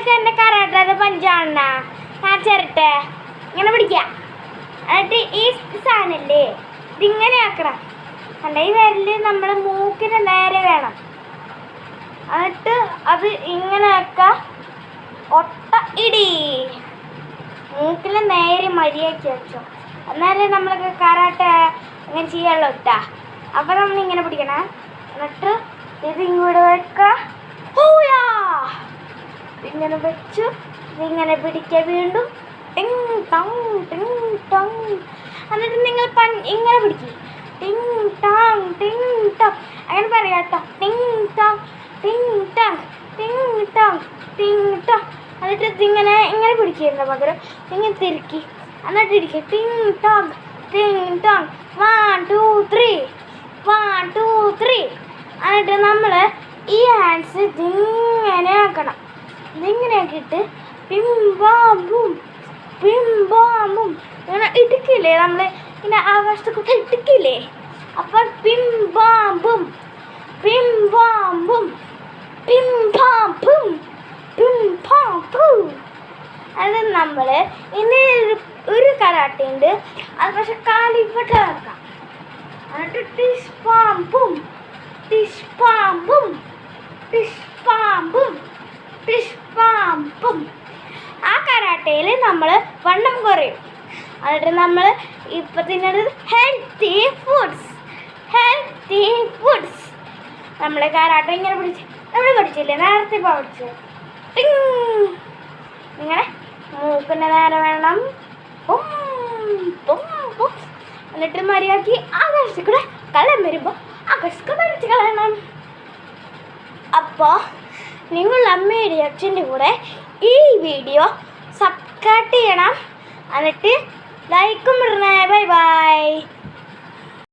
നിങ്ങൾക്ക് എന്നെ കരാട്ടയുടെ പഞ്ചാണ കാണിച്ചരട്ടെ. ഇങ്ങനെ പിടിക്കുക. എന്നിട്ട് ഈ സാധനല്ലേ ഇതിങ്ങനെ ആക്കണം. കണ്ട ഈ വിരല് നമ്മളെ മൂക്കിന് നേരെ വേണം. എന്നിട്ട് അത് ഇങ്ങനെ ആക്കുക. ഒട്ട ഇടി മൂക്കിന് നേരെ മര്യാദയ്ക്ക് വെച്ചോ. എന്നാലേ നമ്മൾക്ക് കരാട്ട ഇങ്ങനെ ചെയ്യാനുള്ള ഇട്ടാ. അപ്പം നമ്മളിങ്ങനെ പിടിക്കണം. എന്നിട്ട് ഇത് ഇങ്ങോട്ട് വെക്കുക. ഇങ്ങനെ വെച്ചു ഇതിങ്ങനെ പിടിക്കുക. വീണ്ടും ടിങ് ടങ് ടിങ് ടങ്. എന്നിട്ട് നിങ്ങൾ ഇങ്ങനെ പിടിക്കുക. ടിങ് ടങ് ടിങ് ടങ് അങ്ങനെ പറയാം കേട്ടോ. ടിങ് ടങ് ടിങ് ടങ് ടിങ് ടങ് ടിങ് ടങ്. എന്നിട്ട് ഇതിങ്ങനെ ഇങ്ങനെ പിടിക്കുന്ന പകരം ഇങ്ങനെ തിരുക്കി എന്നിട്ട് ഇരിക്കുക. ടിങ് ടങ് ടിങ് ടങ് 1 2 3 1 2 3. എന്നിട്ട് നമ്മൾ ഈ ഹാൻഡ്സ് ഇതിങ്ങനെ ആക്കണം. ഇതിങ്ങനെ ആക്കിയിട്ട് പിംബാമ്പും പിംബാമ്പും ഇങ്ങനെ ഇടുക്കില്ലേ, നമ്മൾ ഇങ്ങനെ ആകാശത്തൊക്കെ ഇടുക്കില്ലേ. അപ്പം പിംബാമ്പും പിംബാമ്പും പിംബാമ്പും പിംബാമ്പും. അത് നമ്മൾ ഇനി ഒരു കരാട്ടയുണ്ട്. അത് പക്ഷെ കാലിങ്ങോട്ട് വെക്കാം. എന്നിട്ട് ടിഷ്പാമ്പും ടിഷ്പാമ്പും ടിഷ്പാമ്പും ടിഷ്പാമ്പും. ആ കരാട്ടയിൽ നമ്മൾ വണ്ണം കുറയും. എന്നിട്ട് നമ്മൾ ഇപ്പം തിന്നത് ഹെൽത്തി ഫുഡ്സ്. ഹെൽത്തി ഫുഡ്സ് നമ്മൾ കരാട്ട ഇങ്ങനെ പിടിച്ച് നമ്മൾ പഠിച്ചില്ലേ നേരത്തെ. ഇപ്പോൾ പഠിച്ചു ഇങ്ങനെ മൂക്കിൻ്റെ നേരെ വേണം. എന്നിട്ട് മര്യാദയ്ക്ക് ആകാശത്തിൽ കൂടെ കള്ളം വരുമ്പോൾ ആകാശത്ത് പഠിച്ച് കളയണം. അപ്പോൾ നിങ്ങൾ അമ്മയുടെ അച്ഛൻ്റെ കൂടെ ഈ വീഡിയോ സബ്സ്ക്രൈബ് ചെയ്യണം. എന്നിട്ട് ലൈക്കും ഇടണേ. Bye by.